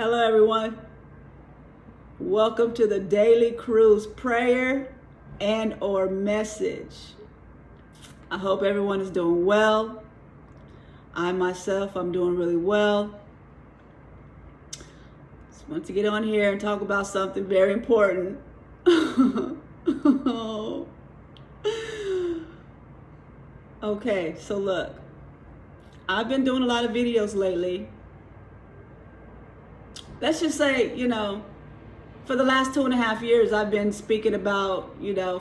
Hello, everyone. Welcome to the Daily Cruz prayer and or message. I hope everyone is doing well. I myself, I'm doing really well. Just want to get on here and talk about something very important. Okay, so look, I've been doing a lot of videos lately. Let's just say, for the last 2.5 years, I've been speaking about,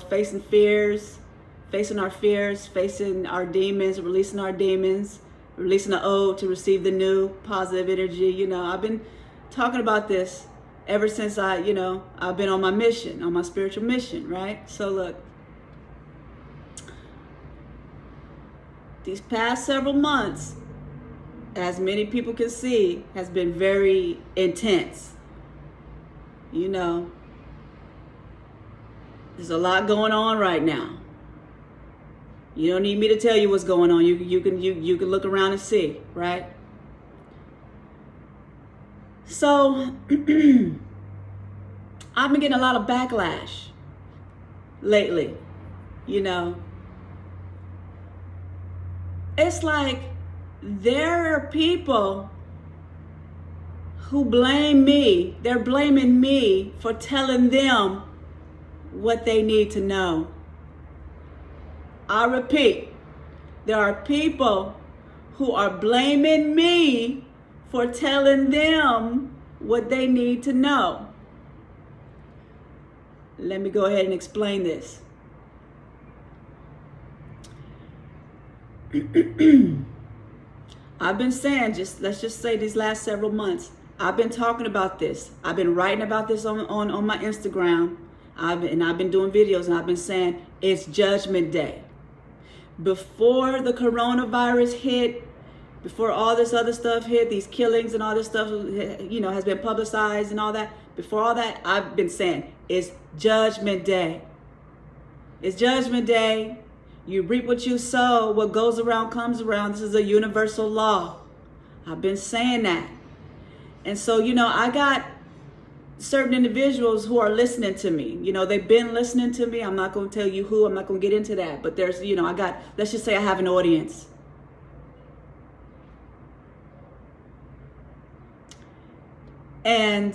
facing fears, facing our fears, facing our demons, releasing the old to receive the new, positive energy. I've been talking about this ever since I've been on my mission, on my spiritual mission, right? So look, these past several months, as many people can see, has been very intense. There's a lot going on right now. You don't need me to tell you what's going on. You can look around and see, right? So I've been getting a lot of backlash lately. It's like there are people who blame me. They're blaming me for telling them what they need to know. I repeat, there are people who are blaming me for telling them what they need to know. Let me go ahead and explain this. I've been saying, let's just say these last several months, I've been talking about this. I've been writing about this on my Instagram. I've been doing videos, and I've been saying it's Judgment Day. Before the coronavirus hit, before all this other stuff hit, these killings and all this stuff, has been publicized and all that. Before all that, I've been saying it's Judgment Day. It's Judgment Day. You reap what you sow. What goes around comes around. This is a universal law. I've been saying that. And so, I got certain individuals who are listening to me. They've been listening to me. I'm not going to tell you who. I'm not going to get into that. But there's, let's just say I have an audience. And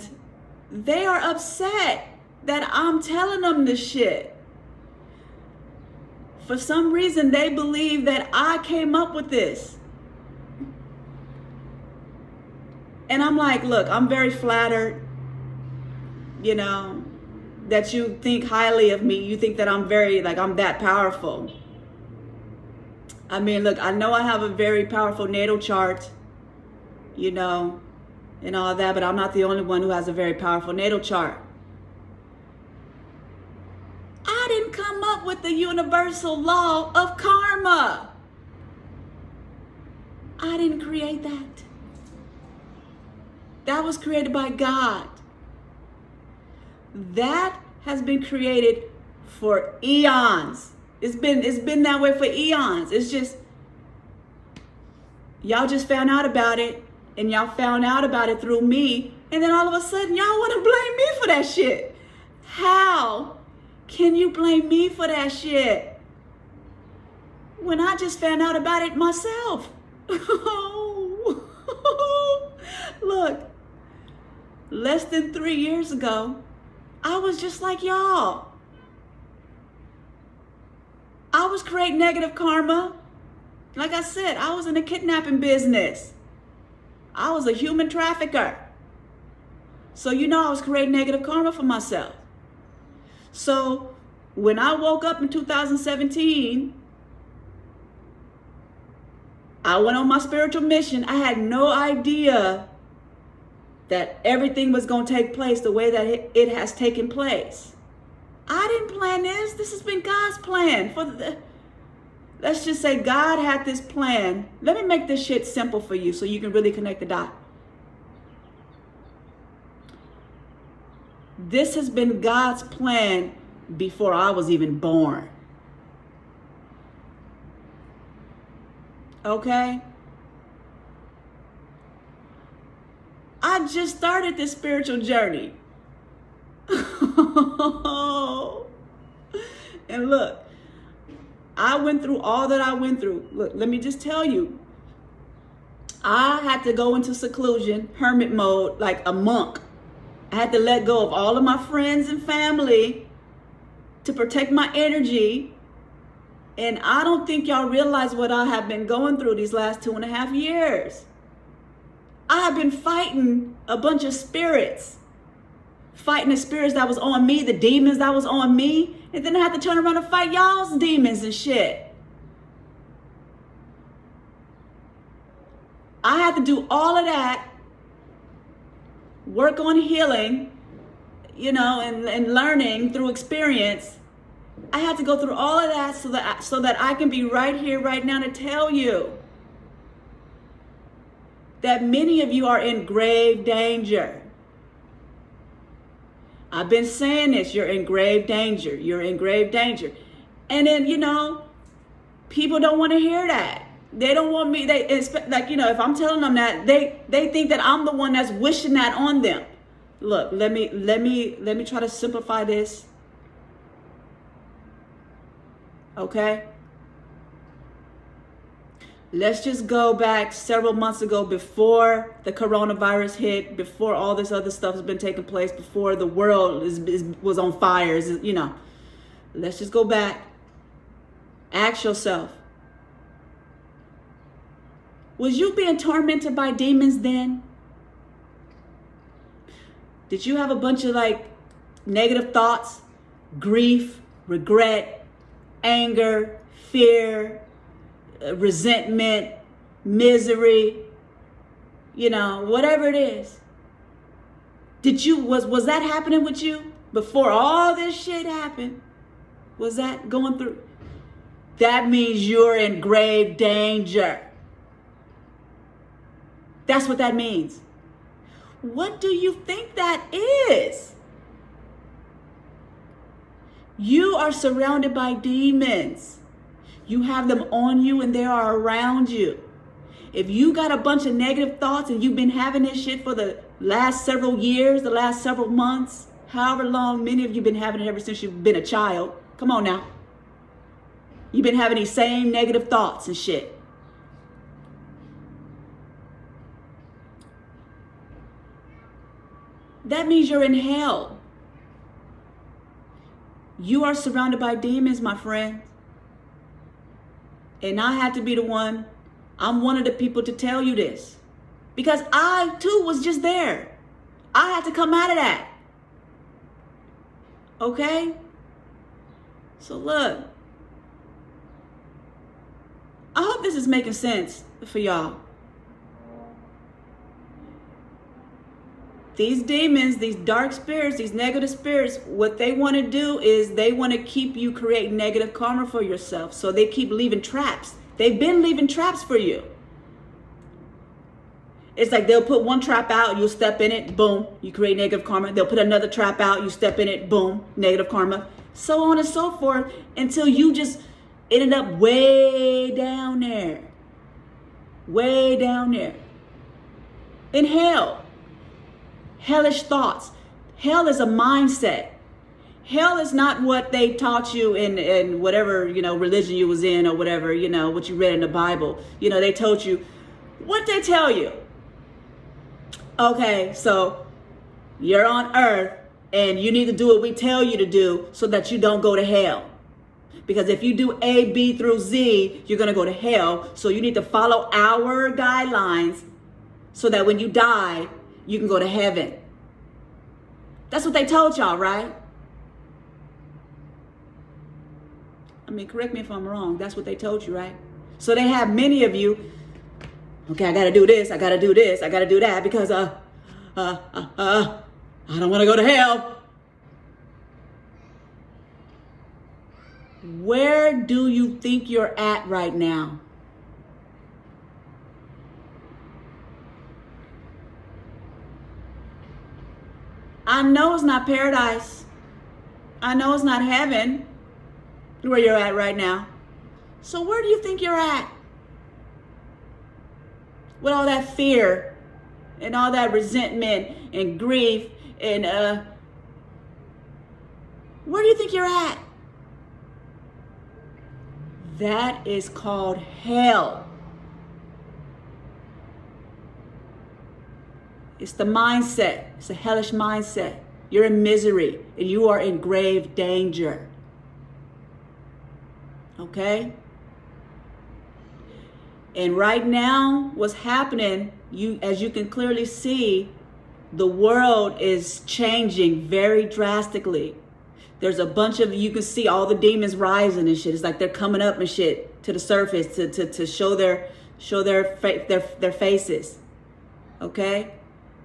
they are upset that I'm telling them this shit. For some reason, they believe that I came up with this. And I'm like, look, I'm very flattered, that you think highly of me. You think that I'm I'm that powerful. I mean, look, I know I have a very powerful natal chart, and all that, but I'm not the only one who has a very powerful natal chart. I didn't come up with the universal law of karma. I didn't create that. That was created by God. That has been created for eons. It's been that way for eons. It's just, y'all just found out about it, and y'all found out about it through me, and then all of a sudden y'all want to blame me for that shit. How can you blame me for that shit when I just found out about it myself? Look, less than 3 years ago, I was just like y'all. I was creating negative karma. Like I said, I was in the kidnapping business. I was a human trafficker. So I was creating negative karma for myself. So when I woke up in 2017, I went on my spiritual mission. I had no idea that everything was going to take place the way that it has taken place. I didn't plan this. This has been God's plan. Let's just say God had this plan. Let me make this shit simple for you so you can really connect the dot. This has been God's plan before I was even born. Okay? I I just started this spiritual journey. And look, I went through all that I went through. Look, let me just tell you, I had to go into seclusion, hermit mode, like a monk. I had to let go of all of my friends and family to protect my energy. And I don't think y'all realize what I have been going through these last 2.5 years. I have been fighting a bunch of spirits. Fighting the spirits that was on me, the demons that was on me. And then I had to turn around and fight y'all's demons and shit. I had to do all of that. Work on healing, you know, and learning through experience. I had to go through all of that so that I can be right here, right now to tell you that many of you are in grave danger. I've been saying this, you're in grave danger. You're in grave danger. And then, you know, people don't want to hear that. They don't want me, they expect, like, you know, if I'm telling them that, they think that I'm the one that's wishing that on them. Look, let me try to simplify this. Okay? Let's just go back several months ago, before the coronavirus hit, before all this other stuff has been taking place, before the world was on fire, you know. Let's just go back. Ask yourself, was you being tormented by demons then? Did you have a bunch of like negative thoughts, grief, regret, anger, fear, resentment, misery, you know, whatever it is? Was that happening with you before all this shit happened? Was that going through? That means you're in grave danger. That's what that means. What do you think that is? You are surrounded by demons. You have them on you and they are around you. If you got a bunch of negative thoughts and you've been having this shit for the last several years, the last several months, however long, many of you have been having it ever since you've been a child. Come on now. You've been having these same negative thoughts and shit. That means you're in hell. You are surrounded by demons, my friend. And I had to be the one. I'm one of the people to tell you this. Because I too was just there. I had to come out of that. Okay? So look. I hope this is making sense for y'all. These demons, these dark spirits, these negative spirits, what they want to do is they want to keep you creating negative karma for yourself. So they keep leaving traps. They've been leaving traps for you. It's like they'll put one trap out, you'll step in it, boom, you create negative karma. They'll put another trap out, you step in it, boom, negative karma. So on and so forth until you just ended up way down there. Way down there. In hell. Hellish thoughts. Hell is a mindset. Hell is not what they taught you in whatever, you know, religion you was in or whatever, you know, what you read in the Bible. You know, they told you, what they tell you? Okay, so you're on earth and you need to do what we tell you to do so that you don't go to hell. Because if you do A, B through Z, you're going to go to hell. So you need to follow our guidelines so that when you die, you can go to heaven. That's what they told y'all, right? I mean, correct me if I'm wrong. That's what they told you, right? So they have many of you, okay, I got to do this, I got to do this, I got to do that because I don't want to go to hell. Where do you think you're at right now? I know it's not paradise. I know it's not heaven where you're at right now. So where do you think you're at? With all that fear, and all that resentment and grief and where do you think you're at? That is called hell. It's the mindset. It's a hellish mindset. You're in misery and you are in grave danger. Okay? And right now, what's happening, as you can clearly see, the world is changing very drastically. There's a bunch of, you can see all the demons rising and shit. It's like they're coming up and shit to the surface to show their faces. Okay?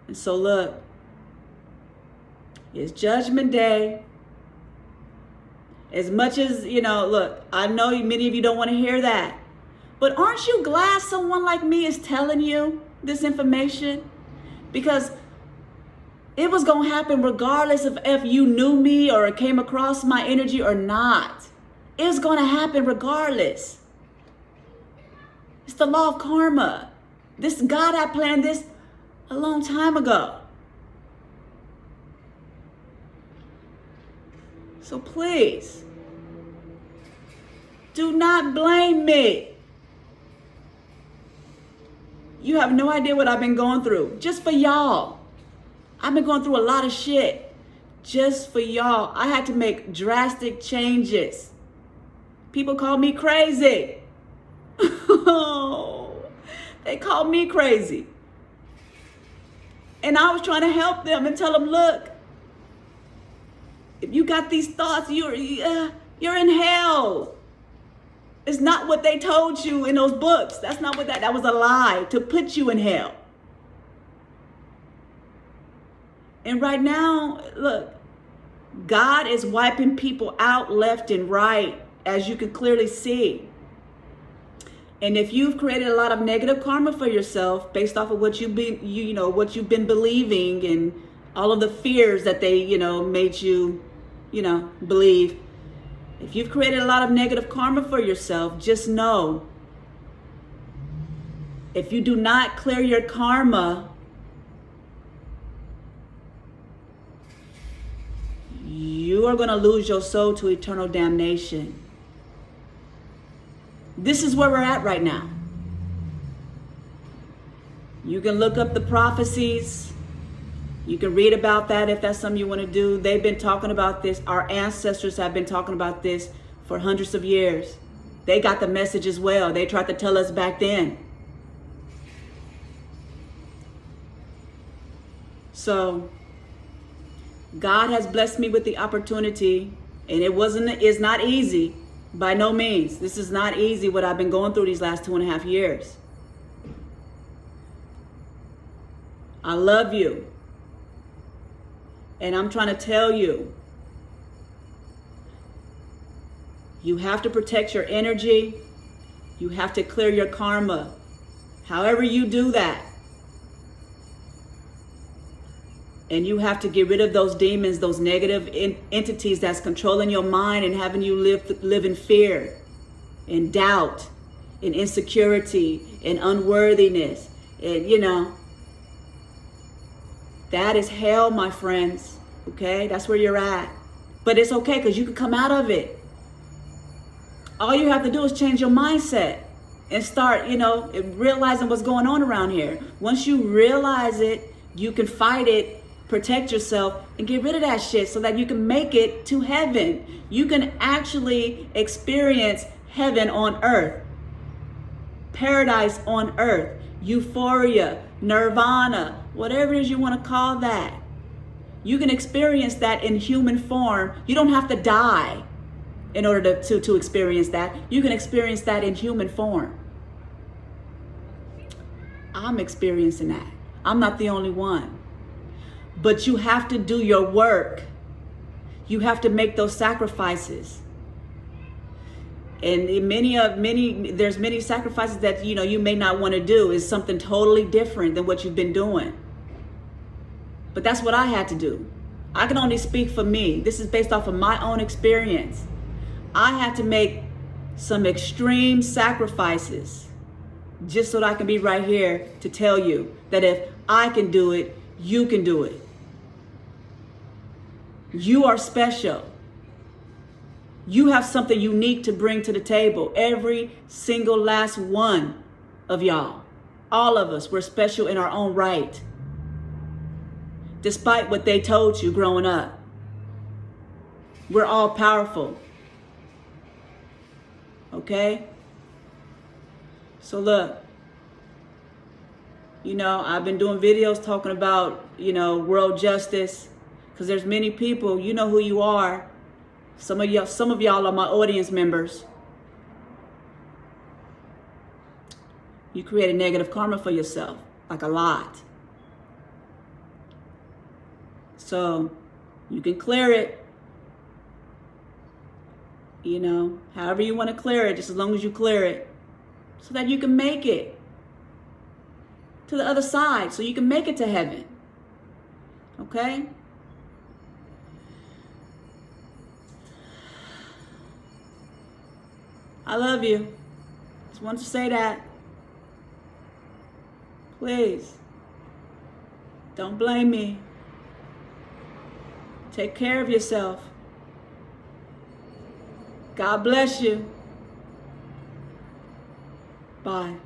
And so look, it's Judgment Day. As much as, look, I know many of you don't want to hear that. But aren't you glad someone like me is telling you this information? Because it was going to happen regardless of if you knew me or came across my energy or not. It's going to happen regardless. It's the law of karma. This God had planned this a long time ago. So please, do not blame me. You have no idea what I've been going through. Just for y'all. I've been going through a lot of shit. Just for y'all. I had to make drastic changes. People call me crazy. They called me crazy. And I was trying to help them and tell them, look, if you got these thoughts, you're in hell. It's not what they told you in those books. That's not what that was a lie to put you in hell. And right now, look, God is wiping people out left and right, as you can clearly see. And if you've created a lot of negative karma for yourself based off of what you've been, what you've been believing and all of the fears that they, made you, believe. If you've created a lot of negative karma for yourself, just know, if you do not clear your karma, you are going to lose your soul to eternal damnation. This is where we're at right now. You can look up the prophecies. You can read about that if that's something you want to do. They've been talking about this. Our ancestors have been talking about this for hundreds of years. They got the message as well. They tried to tell us back then. So God has blessed me with the opportunity, and it's not easy. By no means. This is not easy what I've been going through these last 2.5 years. I love you. And I'm trying to tell you, you have to protect your energy. You have to clear your karma. However you do that. And you have to get rid of those demons, those negative entities that's controlling your mind and having you live in fear, in doubt, in insecurity, in unworthiness. And, that is hell, my friends. Okay? That's where you're at. But it's okay because you can come out of it. All you have to do is change your mindset and start, realizing what's going on around here. Once you realize it, you can fight it, protect yourself, and get rid of that shit so that you can make it to heaven. You can actually experience heaven on earth, paradise on earth, euphoria, nirvana, whatever it is you want to call that. You can experience that in human form. You don't have to die in order to experience that. You can experience that in human form. I'm experiencing that. I'm not the only one. But you have to do your work. You have to make those sacrifices. And there's many sacrifices that you may not want to do. Is something totally different than what you've been doing. But that's what I had to do. I can only speak for me. This is based off of my own experience. I had to make some extreme sacrifices just so that I can be right here to tell you that if I can do it, you can do it. You are special. You have something unique to bring to the table. Every single last one of y'all. All of us, we're special in our own right. Despite what they told you growing up. We're all powerful. Okay? So look, I've been doing videos talking about, world justice, because there's many people, you know who you are. Some of y'all are my audience members. You create a negative karma for yourself, like a lot. So you can clear it, however you want to clear it, just as long as you clear it, so that you can make it to the other side, so you can make it to heaven. Okay? I love you. Just wanted to say that. Please, don't blame me. Take care of yourself. God bless you. Bye.